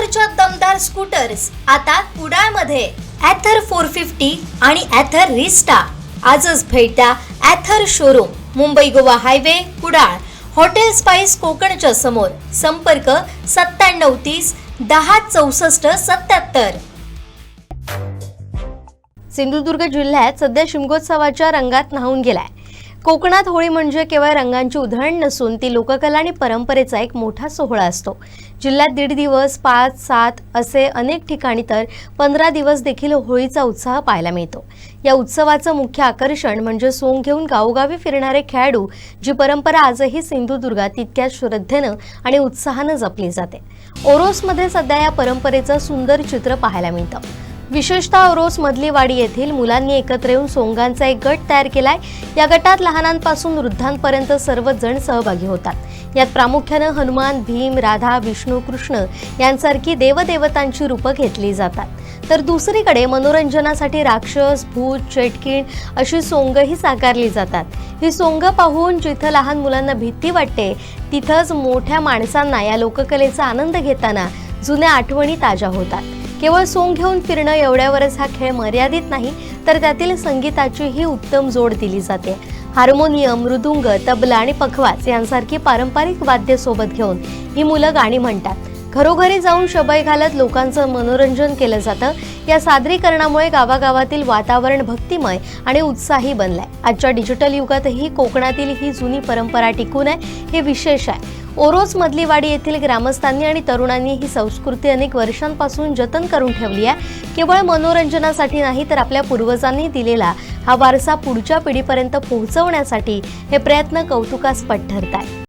ॲथरच्या दमदार स्कूटर्स आता कुडाळमध्ये ॲथर 450 आणि ॲथर रिस्टा। आजच भेट द्या Ather showroom, Mumbai Goa highway, Kudal, hotel spice कोकणच्या समोर। संपर्क 9730 10 64 77। सिंधुदुर्ग जिल्ह्यात सध्या शिमगोत्सवाच्या रंगात न्हाऊन गेलाय। कोकणात होळी म्हणजे केवळ रंगांची उधळण नसून ती लोककला आणि परंपरेचा एक मोठा सोहळा असतो। जिल्ह्यात 1.5 दिवस, 5, 7 असे अनेक ठिकाणी तर 15 दिवस देखील होळीचा उत्साह पाहायला मिळतो। या उत्सवाचं मुख्य आकर्षण म्हणजे सोंग घेऊन गावोगावी फिरणारे खेळाडू, जी परंपरा आजही सिंधुदुर्गात तितक्याच श्रद्धेनं आणि उत्साहानं जपली जाते। ओरोसमध्ये सध्या या परंपरेचं सुंदर चित्र पाहायला मिळतं। विशेषतः ओरोस मधली वाडी येथील मुलांनी एकत्र येऊन सोंगांचा एक गट तयार केलाय। या गटात लहानांपासून वृद्धांपर्यंत सर्वजण सहभागी होतात। यात प्रामुख्याने हनुमान, भीम, राधा, विष्णू, कृष्ण यांसारखी देवदेवतांची रूपं घेतली जातात। तर दुसरीकडे मनोरंजनासाठी राक्षस, भूत, चेटकीण अशी सोंगही साकारली जातात। ही सोंग पाहून जिथं लहान मुलांना भीती वाटते, तिथंच मोठ्या माणसांना या लोककलेचा आनंद घेताना जुन्या आठवणी ताज्या होतात। केवळ सोंग घेऊन फिरणं एवढ्यावरच हा खेळ मर्यादित नाही, तर त्यातील संगीताचीही उत्तम जोड दिली जाते। हार्मोनियम, मृदुंग, तबला आणि पखवाज यांसारखी पारंपरिक वाद्य सोबत घेऊन ही मुलं गाणी म्हणतात। घरोघरी जाऊन शबई घालत लोकांचं मनोरंजन केलं जातं। या सादरीकरणामुळे गावागावातील वातावरण भक्तिमय आणि उत्साही बनलंय। आजच्या डिजिटल युगातही कोकणातील ही जुनी परंपरा टिकून आहे, हे विशेष आहे। ओरोस मधली वाडी येथील ग्रामस्थांनी आणि तरुणांनी ही संस्कृती अनेक वर्षांपासून जतन करून ठेवली आहे। केवळ मनोरंजनासाठी नाही, तर आपल्या पूर्वजांनी दिलेला हा वारसा पुढच्या पिढीपर्यंत पोहोचवण्यासाठी हे प्रयत्न कौतुकास्पद ठरतात।